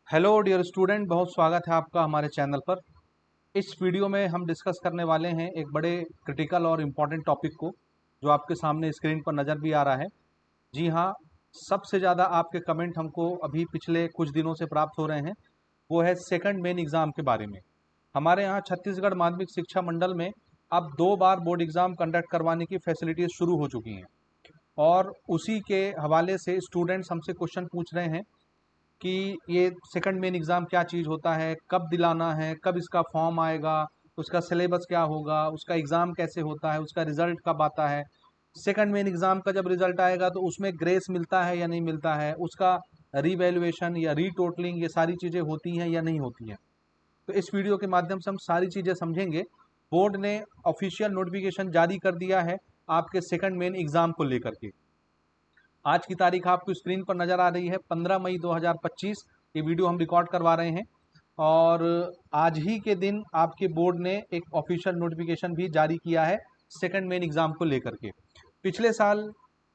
Hello dear student, बहुत स्वागत है आपका हमारे चैनल पर। इस वीडियो में हम डिस्कस करने वाले हैं एक बड़े क्रिटिकल और इम्पॉर्टेंट टॉपिक को, जो आपके सामने स्क्रीन पर नज़र भी आ रहा है। जी हाँ, सबसे ज़्यादा आपके कमेंट हमको अभी पिछले कुछ दिनों से प्राप्त हो रहे हैं, वो है सेकंड मेन एग्ज़ाम के बारे में। हमारे यहाँ छत्तीसगढ़ माध्यमिक शिक्षा मंडल में अब 2 बार बोर्ड एग्ज़ाम कंडक्ट करवाने की फैसिलिटीज़ शुरू हो चुकी हैं, और उसी के हवाले से स्टूडेंट्स हमसे क्वेश्चन पूछ रहे हैं कि ये सेकंड मेन एग्ज़ाम क्या चीज़ होता है, कब दिलाना है, कब इसका फॉर्म आएगा, उसका सिलेबस क्या होगा, उसका एग्ज़ाम कैसे होता है, उसका रिज़ल्ट कब आता है, सेकंड मेन एग्ज़ाम का जब रिज़ल्ट आएगा तो उसमें ग्रेस मिलता है या नहीं मिलता है, उसका रीवैल्यूएशन या रीटोटलिंग ये सारी चीज़ें होती हैं या नहीं होती हैं। तो इस वीडियो के माध्यम से हम सारी चीज़ें समझेंगे। बोर्ड ने ऑफिशियल नोटिफिकेशन जारी कर दिया है आपके सेकंड मेन एग्ज़ाम को लेकर के। आज की तारीख आपको स्क्रीन पर नज़र आ रही है 15 मई 2025। ये वीडियो हम रिकॉर्ड करवा रहे हैं, और आज ही के दिन आपके बोर्ड ने एक ऑफिशियल नोटिफिकेशन भी जारी किया है सेकंड मेन एग्ज़ाम को लेकर के। पिछले साल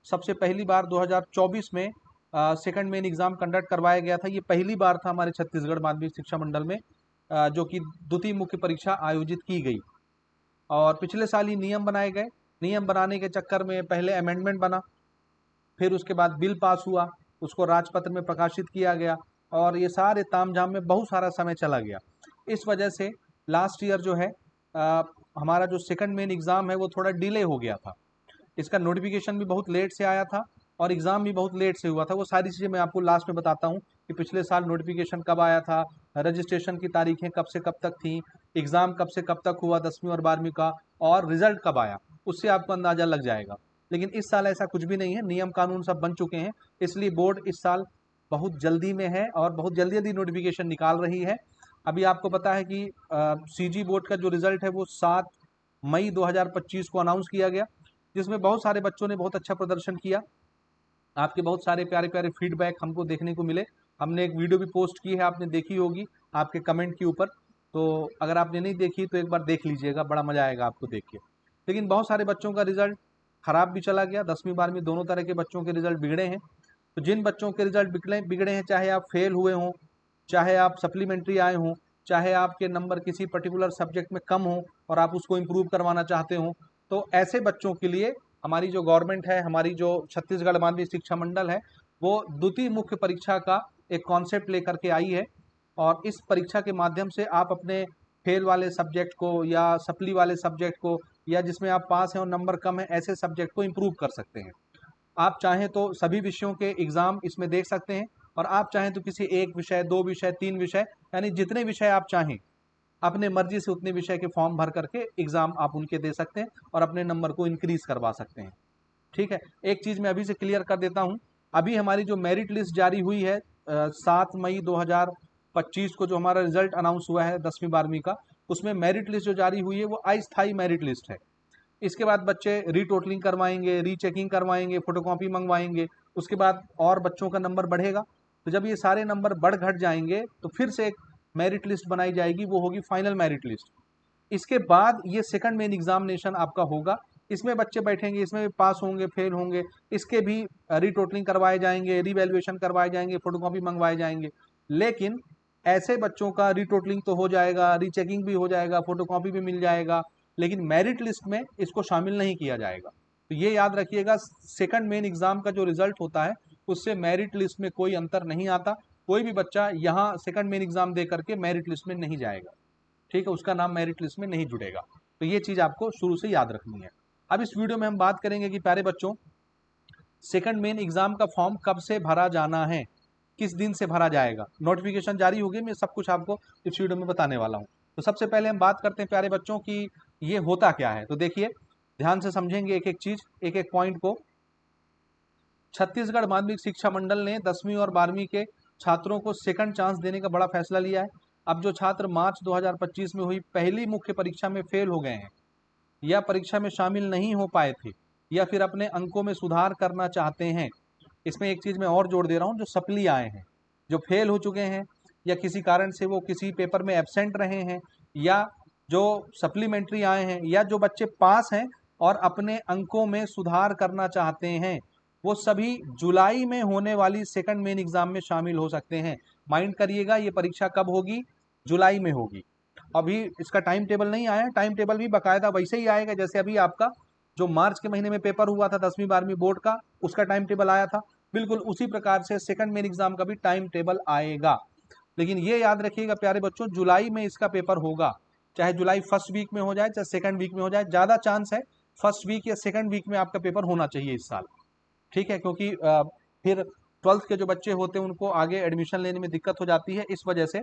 सबसे पहली बार 2024 में सेकंड मेन एग्ज़ाम कंडक्ट करवाया गया था। ये पहली बार था हमारे छत्तीसगढ़ माध्यमिक शिक्षा मंडल में जो कि द्वितीय मुख्य परीक्षा आयोजित की गई। और पिछले साल ही नियम बनाए गए। नियम बनाने के चक्कर में पहले अमेंडमेंट बना, फिर उसके बाद बिल पास हुआ, उसको राजपत्र में प्रकाशित किया गया, और ये सारे तामझाम में बहुत सारा समय चला गया। इस वजह से लास्ट ईयर जो है हमारा जो सेकंड मेन एग्ज़ाम है वो थोड़ा डिले हो गया था। इसका नोटिफिकेशन भी बहुत लेट से आया था और एग्ज़ाम भी बहुत लेट से हुआ था। वो सारी चीज़ें मैं आपको लास्ट में बताता हूँ कि पिछले साल नोटिफिकेशन कब आया था, रजिस्ट्रेशन की तारीखें कब से कब तक थी, एग्ज़ाम कब से कब तक हुआ 10वीं और 12वीं का, और रिज़ल्ट कब आया, उससे आपको अंदाज़ा लग जाएगा। लेकिन इस साल ऐसा कुछ भी नहीं है, नियम कानून सब बन चुके हैं, इसलिए बोर्ड इस साल बहुत जल्दी में है और बहुत जल्दी जल्दी नोटिफिकेशन निकाल रही है। अभी आपको पता है कि सीजी बोर्ड का जो रिज़ल्ट है वो 7 मई 2025 को अनाउंस किया गया, जिसमें बहुत सारे बच्चों ने बहुत अच्छा प्रदर्शन किया। आपके बहुत सारे प्यारे प्यारे फीडबैक हमको देखने को मिले। हमने एक वीडियो भी पोस्ट की है, आपने देखी होगी आपके कमेंट के ऊपर। तो अगर आपने नहीं देखी तो एक बार देख लीजिएगा, बड़ा मज़ा आएगा आपको देख के। लेकिन बहुत सारे बच्चों का रिजल्ट खराब भी चला गया। 10वीं 12वीं दोनों तरह के बच्चों के रिजल्ट बिगड़े हैं। तो जिन बच्चों के रिजल्ट बिगड़े बिगड़े हैं, चाहे आप फेल हुए हों, चाहे आप सप्लीमेंट्री आए हों, चाहे आपके नंबर किसी पर्टिकुलर सब्जेक्ट में कम हो और आप उसको इम्प्रूव करवाना चाहते हो, तो ऐसे बच्चों के लिए हमारी जो गवर्नमेंट है, हमारी जो छत्तीसगढ़ माध्यमिक शिक्षा मंडल है, वो द्वितीय मुख्य परीक्षा का एक कॉन्सेप्ट लेकर के आई है। और इस परीक्षा के माध्यम से आप अपने फेल वाले सब्जेक्ट को या सप्ली वाले सब्जेक्ट को, या जिसमें आप पास हैं और नंबर कम है, ऐसे सब्जेक्ट को इम्प्रूव कर सकते हैं। आप चाहें तो सभी विषयों के एग्ज़ाम इसमें देख सकते हैं, और आप चाहें तो किसी एक विषय, 2 विषय, 3 विषय, यानी जितने विषय आप चाहें, अपने मर्जी से उतने विषय के फॉर्म भर करके एग्ज़ाम आप उनके दे सकते हैं और अपने नंबर को इंक्रीज़ करवा सकते हैं। ठीक है? एक चीज़ मैं अभी से क्लियर कर देता हूँ। अभी हमारी जो मेरिट लिस्ट जारी हुई है 7 मई 2025 को जो हमारा रिज़ल्ट अनाउंस हुआ है 10वीं 12वीं का, उसमें मेरिट लिस्ट जो जारी हुई है वो अस्थायी मेरिट लिस्ट है। इसके बाद बच्चे रीटोटलिंग करवाएंगे, रीचेकिंग करवाएंगे, फोटोकॉपी मंगवाएंगे, उसके बाद और बच्चों का नंबर बढ़ेगा। तो जब ये सारे नंबर बढ़ घट जाएंगे तो फिर से एक मेरिट लिस्ट बनाई जाएगी, वो होगी फाइनल मेरिट लिस्ट। इसके बाद ये सेकंड मेन एग्जामिनेशन आपका होगा। इसमें बच्चे बैठेंगे, इसमें भी पास होंगे, फेल होंगे, इसके भी रीटोटलिंग करवाए जाएंगे, रीवैल्यूएशन करवाए जाएंगे, फोटोकॉपी मंगवाए जाएंगे। लेकिन ऐसे बच्चों का रीटोटलिंग तो हो जाएगा, रीचेकिंग भी हो जाएगा, फोटोकॉपी भी मिल जाएगा, लेकिन मेरिट लिस्ट में इसको शामिल नहीं किया जाएगा। तो ये याद रखिएगा, सेकंड मेन एग्जाम का जो रिजल्ट होता है उससे मेरिट लिस्ट में कोई अंतर नहीं आता। कोई भी बच्चा यहाँ सेकंड मेन एग्जाम दे करके मेरिट लिस्ट में नहीं जाएगा, ठीक है, उसका नाम मेरिट लिस्ट में नहीं जुड़ेगा। तो ये चीज़ आपको शुरू से याद रखनी है। अब इस वीडियो में हम बात करेंगे कि प्यारे बच्चों, सेकंड मेन एग्जाम का फॉर्म कब से भरा जाना है, किस दिन से भरा जाएगा। नोटिफिकेशन जारी होगी, मैं सब कुछ आपको इस वीडियो में बताने वाला हूँ। तो सबसे पहले हम बात करते हैं प्यारे बच्चों की ये होता क्या है। तो देखिए, ध्यान से समझेंगे एक एक चीज, एक एक पॉइंट को। छत्तीसगढ़ माध्यमिक शिक्षा मंडल ने 10वीं और 12वीं के छात्रों को सेकंड चांस देने का बड़ा फैसला लिया है। अब जो छात्र मार्च 2025 में हुई पहली मुख्य परीक्षा में फेल हो गए हैं, या परीक्षा में शामिल नहीं हो पाए थे, या फिर अपने अंकों में सुधार करना चाहते हैं, इसमें एक चीज़ मैं और जोड़ दे रहा हूँ, जो सप्ली आए हैं, जो फेल हो चुके हैं, या किसी कारण से वो किसी पेपर में एब्सेंट रहे हैं, या जो सप्लीमेंट्री आए हैं, या जो बच्चे पास हैं और अपने अंकों में सुधार करना चाहते हैं, वो सभी जुलाई में होने वाली सेकंड मेन एग्जाम में शामिल हो सकते हैं। माइंड करिएगा, ये परीक्षा कब होगी? जुलाई में होगी। अभी इसका टाइम टेबल नहीं आया, टाइम टेबल भी बाकायदा वैसे ही आएगा जैसे अभी आपका जो मार्च के महीने में पेपर हुआ था 10वीं 12वीं बोर्ड का, उसका टाइम टेबल आया था, बिल्कुल उसी प्रकार से सेकंड मेन एग्जाम का भी टाइम टेबल आएगा। लेकिन ये याद रखिएगा प्यारे बच्चों, जुलाई में इसका पेपर होगा, चाहे जुलाई फर्स्ट वीक में हो जाए चाहे सेकंड वीक में हो जाए, ज़्यादा चांस है फर्स्ट वीक या सेकंड वीक में आपका पेपर होना चाहिए इस साल। ठीक है, क्योंकि फिर 12th के जो बच्चे होते हैं उनको आगे एडमिशन लेने में दिक्कत हो जाती है, इस वजह से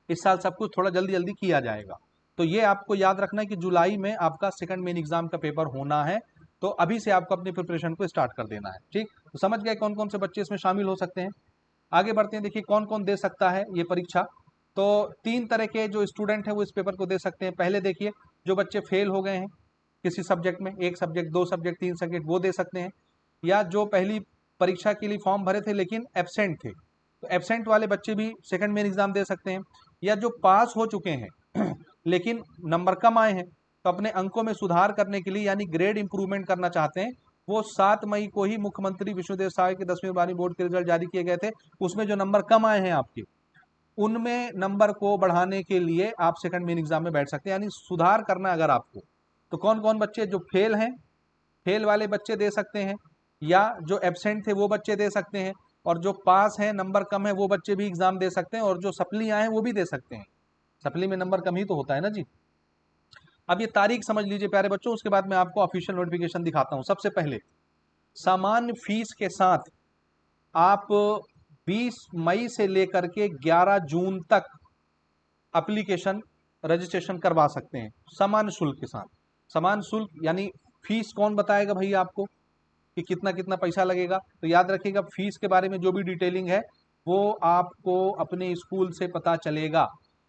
इस साल सब कुछ थोड़ा जल्दी जल्दी किया जाएगा। तो ये आपको याद रखना है कि जुलाई में आपका सेकंड मेन एग्जाम का पेपर होना है, तो अभी से आपको अपनी प्रिपरेशन को स्टार्ट कर देना है। ठीक, तो समझ गए कौन कौन से बच्चे इसमें शामिल हो सकते हैं। आगे बढ़ते हैं, देखिए कौन कौन दे सकता है ये परीक्षा। तो 3 तरह के जो स्टूडेंट हैं वो इस पेपर को दे सकते हैं। पहले देखिए, जो बच्चे फेल हो गए हैं किसी सब्जेक्ट में, 1 सब्जेक्ट 2 सब्जेक्ट 3 सब्जेक्ट, वो दे सकते हैं। या जो पहली परीक्षा के लिए फॉर्म भरे थे लेकिन एब्सेंट थे, तो एब्सेंट वाले बच्चे भी सेकंड मेन एग्जाम दे सकते हैं। या जो पास हो चुके हैं लेकिन नंबर कम आए हैं, तो अपने अंकों में सुधार करने के लिए यानी ग्रेड इंप्रूवमेंट करना चाहते हैं, वो 7 मई को ही मुख्यमंत्री विष्णुदेव साय के 10वीं 12वीं बोर्ड के रिजल्ट जारी किए गए थे, उसमें जो नंबर कम आए हैं आपके, उनमें नंबर को बढ़ाने के लिए आप सेकंड मेन एग्जाम में बैठ सकते हैं, यानी सुधार करना अगर आपको। तो कौन कौन बच्चे जो फेल हैं, फेल वाले बच्चे दे सकते हैं, या जो एब्सेंट थे वो बच्चे दे सकते हैं, और जो पास हैं नंबर कम है वो बच्चे भी एग्जाम दे सकते हैं, और जो सप्ली आए हैं वो भी दे सकते हैं। सप्ली में नंबर कम ही तो होता है ना जी। अब ये तारीख समझ लीजिए प्यारे बच्चों, उसके बाद मैं आपको ऑफिशियल नोटिफिकेशन दिखाता हूं। सबसे पहले सामान्य फीस के साथ आप 20 मई से लेकर के 11 जून तक एप्लीकेशन रजिस्ट्रेशन करवा सकते हैं सामान्य शुल्क के साथ। सामान्य शुल्क यानी फीस कौन बताएगा भैया आपको कि कितना कितना पैसा लगेगा? तो याद रखिएगा, फीस के बारे में जो भी डिटेलिंग है वो आपको अपने स्कूल से पता चलेगा।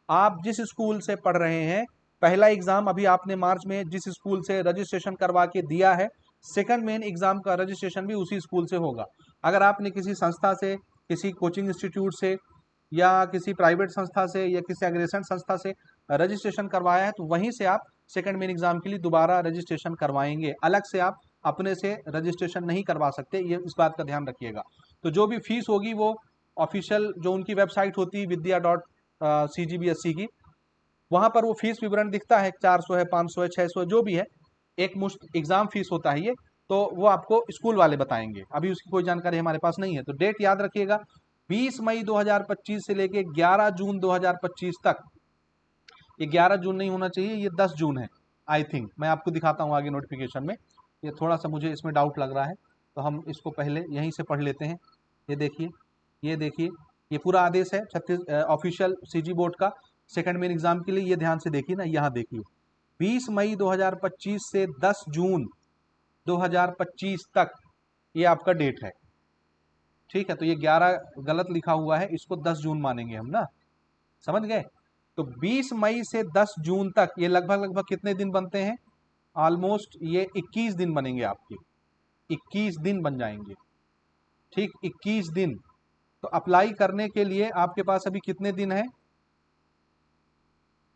आप जिस स्कूल से पढ़ रहे हैं, पहला एग्जाम अभी आपने मार्च में जिस स्कूल से रजिस्ट्रेशन करवा के दिया है, सेकंड मेन एग्जाम का रजिस्ट्रेशन भी उसी स्कूल से होगा। अगर आपने किसी संस्था से, किसी कोचिंग इंस्टीट्यूट से, या किसी प्राइवेट संस्था से, या किसी अग्रेसन संस्था से रजिस्ट्रेशन करवाया है, तो वहीं से आप सेकंड मेन एग्जाम के लिए दोबारा रजिस्ट्रेशन करवाएंगे। अलग से आप अपने से रजिस्ट्रेशन नहीं करवा सकते, ये इस बात का ध्यान रखिएगा। तो जो भी फीस होगी वो ऑफिशियल जो उनकी वेबसाइट होती है विद्या.cgbsc की, वहां पर वो फीस विवरण दिखता है, 400 है, 500 है, 600 जो भी है, एक मुश्त एग्जाम फीस होता है ये। तो वो आपको स्कूल वाले बताएंगे, अभी उसकी कोई जानकारी हमारे पास नहीं है। तो डेट याद रखिएगा, 20 मई 2025 से लेके 11 जून 2025 तक। ये 11 जून नहीं होना चाहिए, ये 10 जून है आई थिंक। मैं आपको दिखाता हूँ आगे नोटिफिकेशन में, ये थोड़ा सा मुझे इसमें डाउट लग रहा है, तो हम इसको पहले यहीं से पढ़ लेते हैं। ये देखिए, ये देखिए, ये पूरा आदेश है छत्तीस ऑफिशियल सीजी बोर्ड का सेकंड मेन एग्जाम के लिए। ये ध्यान से देखिए ना, यहाँ देखिए, 20 मई 2025 से 10 जून 2025 तक ये आपका डेट है। ठीक है, तो ये 11 गलत लिखा हुआ है, इसको 10 जून मानेंगे हम ना, समझ गए? तो 20 मई से 10 जून तक ये लगभग लगभग कितने दिन बनते हैं? ऑलमोस्ट ये 21 दिन बनेंगे आपके, 21 दिन बन जाएंगे। ठीक, 21 दिन। तो अप्लाई करने के लिए आपके पास अभी कितने दिन है?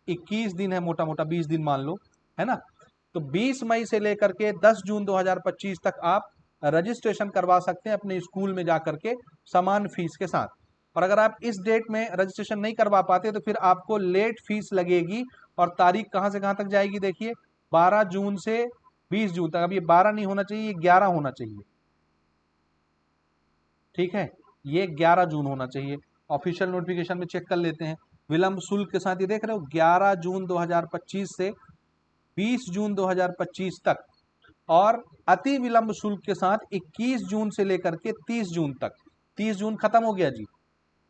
21 दिन है, मोटा मोटा 20 दिन मान लो, है ना। तो 20 मई से लेकर के 10 जून 2025 तक आप रजिस्ट्रेशन करवा सकते हैं अपने स्कूल में जाकर के समान फीस के साथ। और अगर आप इस डेट में रजिस्ट्रेशन नहीं करवा पाते तो फिर आपको लेट फीस लगेगी, और तारीख कहां से कहां तक जाएगी? देखिए, 12 जून से 20 जून तक। अब ये 12 नहीं होना चाहिए, ये 11 होना चाहिए। ठीक है, ये 11 जून होना चाहिए। ऑफिशियल नोटिफिकेशन में चेक कर लेते हैं। विलंब शुल्क के साथ ये देख रहे हो, 11 जून 2025 से 20 जून 2025 तक, और अति विलंब शुल्क के साथ 21 जून से लेकर के 30 जून तक। 30 जून खत्म हो गया जी,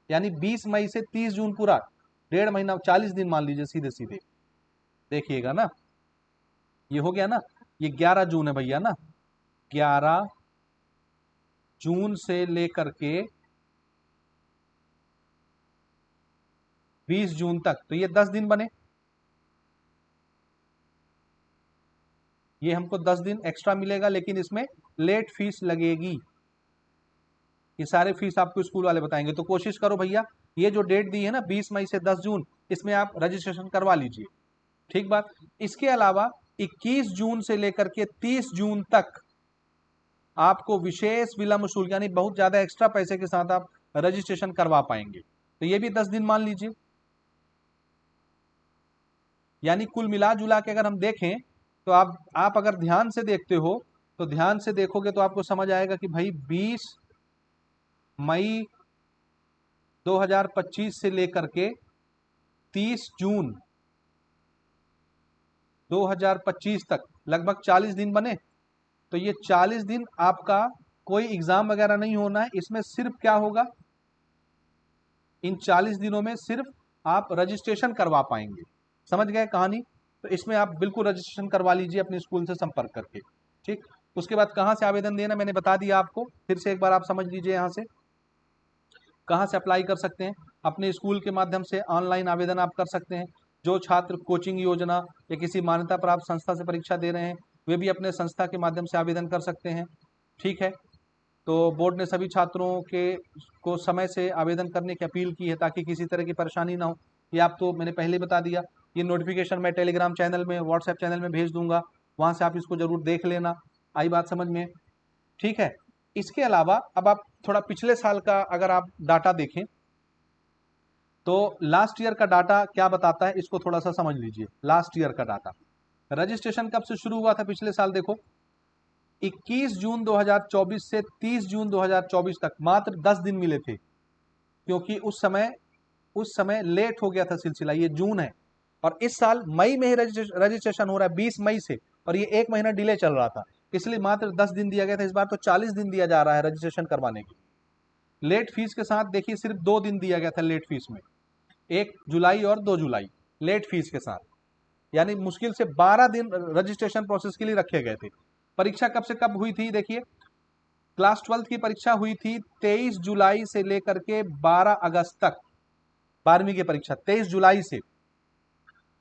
यानी 20 मई से 30 जून पूरा 1.5 महीना, 40 दिन मान लीजिए सीधे सीधे। देखिएगा ना, ये हो गया ना, ये 11 जून है भैया ना, 11 जून से लेकर के 20 जून तक, तो ये 10 दिन बने। ये हमको 10 दिन एक्स्ट्रा मिलेगा, लेकिन इसमें लेट फीस लगेगी। ये सारे फीस आपको स्कूल वाले बताएंगे। तो कोशिश करो भैया, ये जो डेट दी है ना 20 मई से 10 जून, इसमें आप रजिस्ट्रेशन करवा लीजिए। ठीक बात। इसके अलावा 21 जून से लेकर के 30 जून तक आपको विशेष विलंब शुल्क यानी बहुत ज्यादा एक्स्ट्रा पैसे के साथ आप रजिस्ट्रेशन करवा पाएंगे। तो ये भी 10 दिन मान लीजिए। यानी कुल मिला जुला के अगर हम देखें तो आप अगर ध्यान से देखते हो तो ध्यान से देखोगे तो आपको समझ आएगा कि भाई 20 मई 2025 से लेकर के 30 जून 2025 तक लगभग 40 दिन बने। तो ये 40 दिन आपका कोई एग्जाम वगैरह नहीं होना है। इसमें सिर्फ क्या होगा, इन 40 दिनों में सिर्फ आप रजिस्ट्रेशन करवा पाएंगे। समझ गए कहानी? तो इसमें आप बिल्कुल रजिस्ट्रेशन करवा लीजिए अपने स्कूल से संपर्क करके। ठीक, उसके बाद कहाँ से आवेदन देना मैंने बता दिया आपको, फिर से एक बार आप समझ लीजिए यहाँ से कहाँ से अप्लाई कर सकते हैं। अपने स्कूल के माध्यम से ऑनलाइन आवेदन आप कर सकते हैं। जो छात्र कोचिंग योजना या किसी मान्यता प्राप्त संस्था से परीक्षा दे रहे हैं वे भी अपने संस्था के माध्यम से आवेदन कर सकते हैं। ठीक है, तो बोर्ड ने सभी छात्रों के को समय से आवेदन करने की अपील की है ताकि किसी तरह की परेशानी ना हो। ये आप तो मैंने पहले बता दिया। ये नोटिफिकेशन मैं टेलीग्राम चैनल में, व्हाट्सएप चैनल में भेज दूंगा, वहाँ से आप इसको जरूर देख लेना। आई बात समझ में? ठीक है। इसके अलावा अब आप थोड़ा पिछले साल का अगर आप डाटा देखें तो लास्ट ईयर का डाटा क्या बताता है इसको थोड़ा सा समझ लीजिए। लास्ट ईयर का डाटा, रजिस्ट्रेशन कब से शुरू हुआ था पिछले साल? देखो 21 जून 2024 से 30 जून 2024 तक मात्र 10 दिन मिले थे, क्योंकि उस समय लेट हो गया था सिलसिला। ये जून है और इस साल मई में ही रजिस्ट्रेशन हो रहा है 20 मई से, और ये एक महीना डिले चल रहा था, इसलिए मात्र 10 दिन दिया गया था। इस बार तो 40 दिन दिया जा रहा है रजिस्ट्रेशन करवाने की। लेट फीस के साथ देखिए सिर्फ 2 दिन दिया गया था लेट फीस में, 1 जुलाई और 2 जुलाई लेट फीस के साथ, यानी मुश्किल से 12 दिन रजिस्ट्रेशन प्रोसेस के लिए रखे गए थे। परीक्षा कब से कब हुई थी? देखिए क्लास 12 की परीक्षा हुई थी 23 जुलाई से लेकर के 12 अगस्त तक। 12वीं की परीक्षा 23 जुलाई से,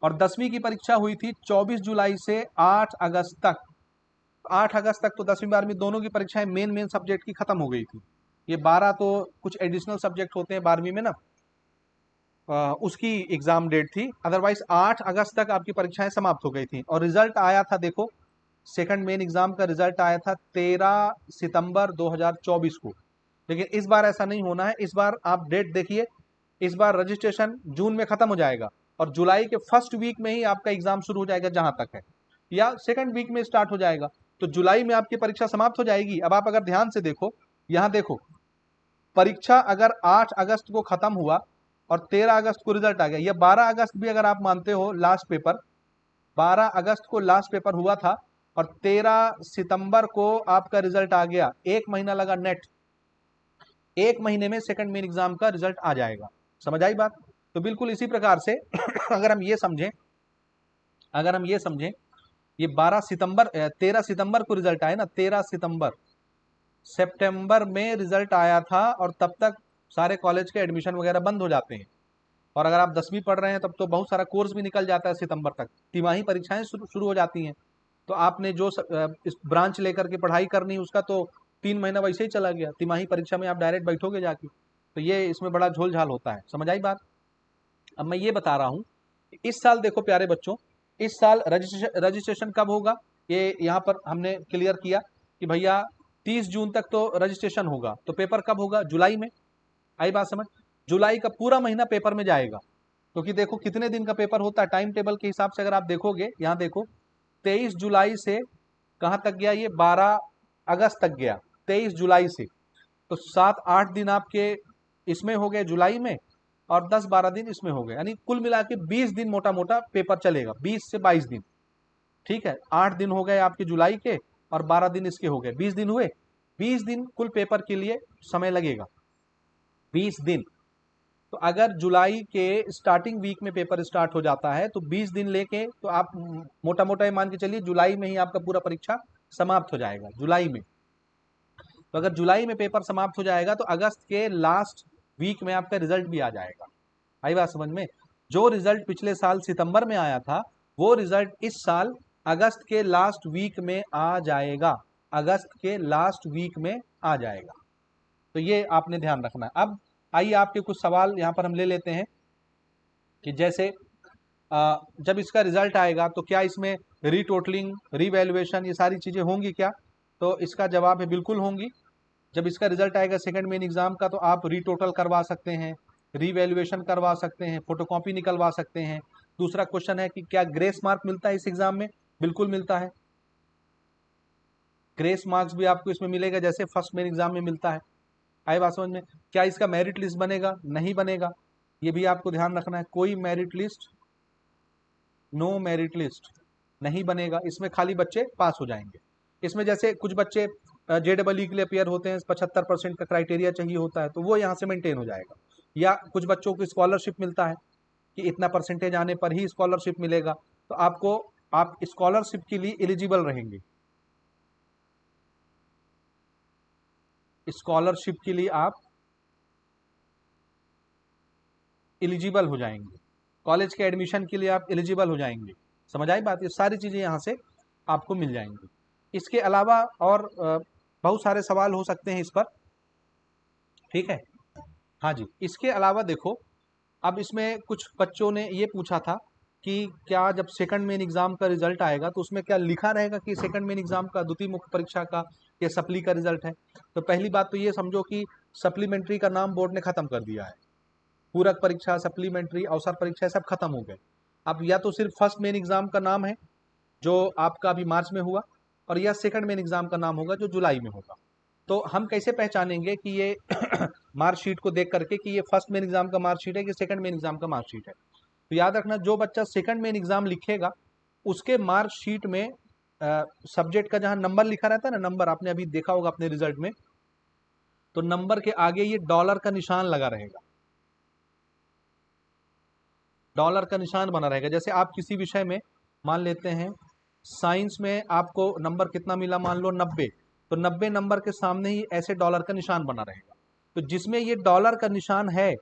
और 10वीं की परीक्षा हुई थी 24 जुलाई से 8 अगस्त तक। 8 अगस्त तक तो 10वीं 12वीं दोनों की परीक्षाएं मेन सब्जेक्ट की खत्म हो गई थी। ये 12 तो कुछ एडिशनल सब्जेक्ट होते हैं 12वीं में ना, उसकी एग्जाम डेट थी। अदरवाइज 8 अगस्त तक आपकी परीक्षाएं समाप्त हो गई थी। और रिजल्ट आया था, देखो सेकंड मेन एग्जाम का रिजल्ट आया था 13 सितंबर 2024 को। लेकिन इस बार ऐसा नहीं होना है। इस बार आप डेट देखिए, इस बार रजिस्ट्रेशन जून में खत्म हो जाएगा और जुलाई के फर्स्ट वीक में ही आपका एग्जाम शुरू हो जाएगा जहां तक है, या सेकंड वीक में स्टार्ट हो जाएगा। तो जुलाई में आपकी परीक्षा समाप्त हो जाएगी। अब आप अगर ध्यान से देखो, यहां देखो परीक्षा अगर 8 अगस्त को खत्म हुआ और 13 अगस्त को रिजल्ट आ गया, या 12 अगस्त भी अगर आप मानते हो लास्ट पेपर, 12 अगस्त को लास्ट पेपर हुआ था और 13 सितंबर को आपका रिजल्ट आ गया, एक महीना लगा नेट, एक महीने में सेकंड मेन एग्जाम का रिजल्ट आ जाएगा। समझ आई बात? तो बिल्कुल इसी प्रकार से अगर हम ये समझें ये 13 सितंबर को रिजल्ट आया ना, 13 सितंबर, सितंबर में रिजल्ट आया था और तब तक सारे कॉलेज के एडमिशन वगैरह बंद हो जाते हैं। और अगर आप 10वीं पढ़ रहे हैं तब तो बहुत सारा कोर्स भी निकल जाता है सितंबर तक, तिमाही परीक्षाएं शुरू हो जाती हैं। तो आपने जो इस ब्रांच लेकर के पढ़ाई करनी उसका तो 3 महीना वैसे ही चला गया, तिमाही परीक्षा में आप डायरेक्ट बैठोगे जाके। तो ये इसमें बड़ा झोल झाल होता है। समझ आई बात? अब मैं ये बता रहा हूँ, इस साल देखो प्यारे बच्चों, इस साल रजिस्ट्रेशन कब होगा ये यहाँ पर हमने क्लियर किया कि भैया 30 जून तक तो रजिस्ट्रेशन होगा। तो पेपर कब होगा? जुलाई में। आई बात समझ? जुलाई का पूरा महीना पेपर में जाएगा, क्योंकि देखो कितने दिन का पेपर होता है टाइम टेबल के हिसाब से। अगर आप देखोगे यहाँ देखो 23 जुलाई से कहाँ तक गया, ये 12 अगस्त तक गया 23 जुलाई से। तो 7-8 दिन आपके इसमें हो गए जुलाई में और 10-12 दिन इसमें हो गए, यानी कुल मिला के 20 दिन मोटा मोटा पेपर चलेगा, 20 से 22 दिन। ठीक है, 8 दिन हो गए आपके जुलाई के और 12 दिन इसके हो गए, 20 दिन हुए। 20 दिन कुल पेपर के लिए समय लगेगा, 20 दिन। तो अगर जुलाई के स्टार्टिंग वीक में पेपर स्टार्ट हो जाता है तो 20 दिन लेके तो आप मोटा मोटा ये मान के चलिए जुलाई में ही आपका पूरा परीक्षा समाप्त हो जाएगा, जुलाई में। तो अगर जुलाई में पेपर समाप्त हो जाएगा तो अगस्त के लास्ट वीक में आपका रिजल्ट भी आ जाएगा। आई बात समझ में? जो रिजल्ट पिछले साल सितंबर में आया था वो रिजल्ट इस साल अगस्त के लास्ट वीक में आ जाएगा, अगस्त के लास्ट वीक में आ जाएगा। तो ये आपने ध्यान रखना है। अब आइए आपके कुछ सवाल यहाँ पर हम ले लेते हैं कि जैसे जब इसका रिजल्ट आएगा तो क्या इसमें रीटोटलिंग, रीवैल्यूएशन, ये सारी चीजें होंगी क्या? तो इसका जवाब है बिल्कुल होंगी। जब इसका रिजल्ट आएगा सेकंड मेन एग्जाम का, तो आप रीटोटल करवा सकते हैं, रीवैल्यूएशन करवा सकते हैं, फोटोकॉपी निकलवा सकते हैं। दूसरा क्वेश्चन है कि क्या ग्रेस मार्क मिलता है इस एग्जाम में? बिल्कुल मिलता है, ग्रेस मार्क्स भी आपको इसमें मिलेगा जैसे फर्स्ट मेन एग्जाम में मिलता है। आए बात समझ में? क्या इसका मेरिट लिस्ट बनेगा? नहीं बनेगा, ये भी आपको ध्यान रखना है। कोई merit list, no merit list नहीं बनेगा, इसमें खाली बच्चे पास हो जाएंगे। इसमें जैसे कुछ बच्चे JEE के लिए अपियर होते हैं, 75% का क्राइटेरिया चाहिए होता है, तो वो यहाँ से मेंटेन हो जाएगा। या कुछ बच्चों को स्कॉलरशिप मिलता है कि इतना परसेंटेज आने पर ही स्कॉलरशिप मिलेगा, तो आप स्कॉलरशिप के लिए एलिजिबल रहेंगे, स्कॉलरशिप के लिए आप एलिजिबल हो जाएंगे, कॉलेज के एडमिशन के लिए आप एलिजिबल हो जाएंगे। समझ आई बात? ये सारी चीज़ें यहाँ से आपको मिल जाएंगी। इसके अलावा और बहुत सारे सवाल हो सकते हैं इस पर, ठीक है। हाँ जी, इसके अलावा देखो, अब इसमें कुछ बच्चों ने ये पूछा था कि क्या जब सेकंड मेन एग्जाम का रिजल्ट आएगा तो उसमें क्या लिखा रहेगा कि सेकंड मेन एग्जाम का, द्वितीय मुख्य परीक्षा का या सप्ली का रिजल्ट है? तो पहली बात तो ये समझो कि सप्लीमेंट्री का नाम बोर्ड ने खत्म कर दिया है। पूरक परीक्षा, सप्लीमेंट्री, अवसर परीक्षा सब खत्म हो गए। अब या तो सिर्फ फर्स्ट मेन एग्जाम का नाम है जो आपका अभी मार्च में हुआ, और या सेकंड मेन एग्जाम का नाम होगा जो जुलाई में होगा। तो हम कैसे पहचानेंगे कि ये मार्कशीट को देख करके कि ये फर्स्ट मेन एग्जाम का मार्कशीट है कि सेकंड मेन एग्जाम का मार्कशीट है? तो याद रखना, जो बच्चा सेकंड मेन एग्जाम लिखेगा उसके मार्कशीट में सब्जेक्ट का जहां नंबर लिखा रहता है ना, नंबर आपने अभी देखा होगा अपने रिजल्ट में, तो नंबर के आगे ये डॉलर का निशान लगा रहेगा, डॉलर का निशान बना रहेगा। जैसे आप किसी विषय में मान लेते हैं साइंस में आपको नंबर कितना मिला, मान लो 90, तो 90 नंबर के सामने ही ऐसे डॉलर का निशान बना रहेगा। तो जिसमें ये डॉलर का निशान है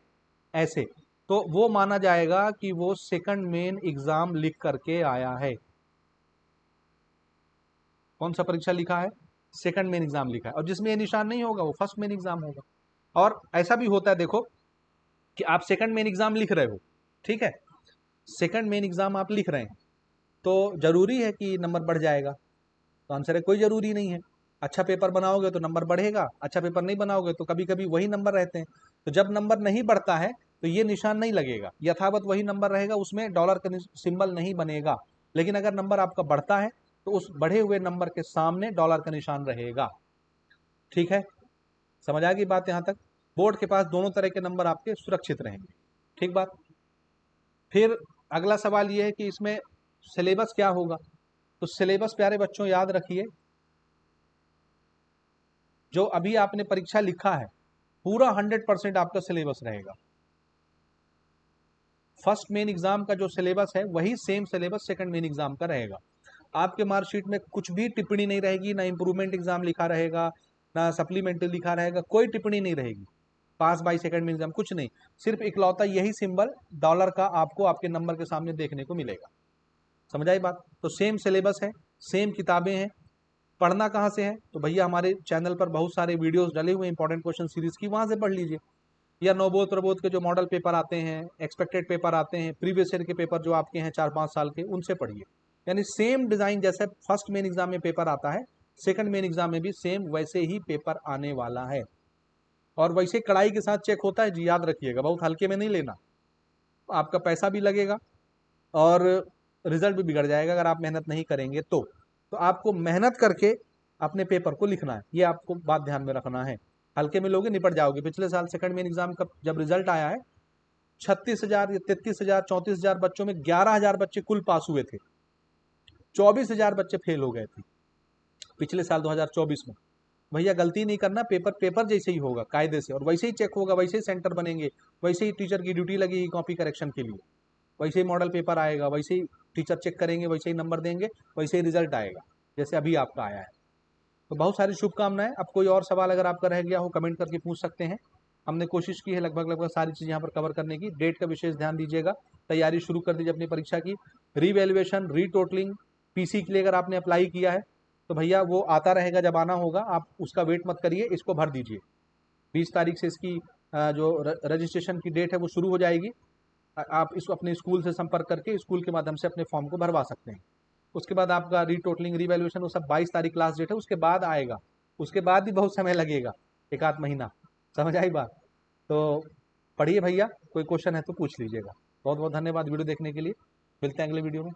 ऐसे, तो वो माना जाएगा कि वो सेकंड मेन एग्जाम लिख करके आया है। कौन सा परीक्षा लिखा है? सेकंड मेन एग्जाम लिखा है। और जिसमें ये निशान नहीं होगा वो फर्स्ट मेन एग्जाम होगा। और ऐसा भी होता है देखो कि आप सेकंड मेन एग्जाम लिख रहे हो, ठीक है, सेकंड मेन एग्जाम आप लिख रहे हैं, तो जरूरी है कि नंबर बढ़ जाएगा? तो आंसर है कोई जरूरी नहीं है। अच्छा पेपर बनाओगे तो नंबर बढ़ेगा, अच्छा पेपर नहीं बनाओगे तो कभी कभी वही नंबर रहते हैं। तो जब नंबर नहीं बढ़ता है तो ये निशान नहीं लगेगा, यथावत वही नंबर रहेगा, उसमें डॉलर का सिंबल नहीं बनेगा। लेकिन अगर नंबर आपका बढ़ता है तो उस बढ़े हुए नंबर के सामने डॉलर का निशान रहेगा, ठीक है। समझ आ गई बात यहाँ तक? बोर्ड के पास दोनों तरह के नंबर आपके सुरक्षित रहेंगे, ठीक बात। फिर अगला सवाल ये है कि इसमें सिलेबस क्या होगा? तो सिलेबस प्यारे बच्चों याद रखिए, जो अभी आपने परीक्षा लिखा है पूरा 100% आपका सिलेबस रहेगा। फर्स्ट मेन एग्जाम का जो सिलेबस है वही same syllabus second main exam का रहेगा। आपके मार्कशीट में कुछ भी टिप्पणी नहीं रहेगी, ना इंप्रूवमेंट एग्जाम लिखा रहेगा, ना सप्लीमेंट्री लिखा रहेगा, कोई टिप्पणी नहीं रहेगी। पास बाय सेकंड मेन एग्जाम कुछ नहीं, सिर्फ इकलौता यही सिंबल डॉलर का आपको आपके नंबर के सामने देखने को मिलेगा। समझ आई बात? तो सेम सिलेबस है, सेम किताबें हैं। पढ़ना कहाँ से है? तो भैया हमारे चैनल पर बहुत सारे वीडियोस डले हुए इंपॉर्टेंट क्वेश्चन सीरीज की, वहां से पढ़ लीजिए। या नवबोध प्रबोध के जो मॉडल पेपर आते हैं, एक्सपेक्टेड पेपर आते हैं, प्रीवियस ईयर के पेपर जो आपके हैं 4-5 साल के, उनसे पढ़िए। यानी सेम डिजाइन जैसे फर्स्ट मेन एग्जाम में पेपर आता है, सेकंड मेन एग्जाम में भी सेम वैसे ही पेपर आने वाला है। और वैसे कड़ाई के साथ चेक होता है जी, याद रखिएगा, बहुत हल्के में नहीं लेना। आपका पैसा भी लगेगा और रिजल्ट भी बिगड़ जाएगा अगर आप मेहनत नहीं करेंगे तो आपको मेहनत करके अपने पेपर को लिखना है, ये आपको बात ध्यान में रखना है। हल्के में लोगे निपट जाओगे। पिछले साल सेकंड मेन एग्जाम का जब रिजल्ट आया है, 36,000 या 33,000 34,000 बच्चों में 11,000 बच्चे कुल पास हुए थे, 24,000 बच्चे फेल हो गए थे पिछले साल 2024 में। भैया गलती नहीं करना, पेपर पेपर जैसे ही होगा कायदे से, और वैसे ही चेक होगा, वैसे ही सेंटर बनेंगे, वैसे ही टीचर की ड्यूटी लगेगी कॉपी करेक्शन के लिए, वैसे ही मॉडल पेपर आएगा, वैसे ही टीचर चेक करेंगे, वैसे ही नंबर देंगे, वैसे ही रिजल्ट आएगा जैसे अभी आपका आया है। तो बहुत सारी शुभकामनाएं। अब कोई और सवाल अगर आपका रह गया हो कमेंट करके पूछ सकते हैं। हमने कोशिश की है लगभग लगभग सारी चीज़ यहाँ पर कवर करने की। डेट का विशेष ध्यान दीजिएगा, तैयारी शुरू कर दीजिए अपनी परीक्षा की। रीवैल्यूएशन, रीटोटलिंग, पीसी के लिए अगर आपने अप्लाई किया है तो भैया वो आता रहेगा, जब आना होगा आप उसका वेट मत करिए, इसको भर दीजिए। 20 तारीख से इसकी जो रजिस्ट्रेशन की डेट है वो शुरू हो जाएगी। आप इसको अपने स्कूल से संपर्क करके स्कूल के माध्यम से अपने फॉर्म को भरवा सकते हैं। उसके बाद आपका रीटोटलिंग रीवैल्यूएशन वो सब 22 तारीख लास्ट डेट है, उसके बाद आएगा, उसके बाद भी बहुत समय लगेगा, एक आध महीना। समझ आई बात? तो पढ़िए भैया, कोई क्वेश्चन है तो पूछ लीजिएगा। बहुत बहुत धन्यवाद वीडियो देखने के लिए, मिलते हैं अगले वीडियो में।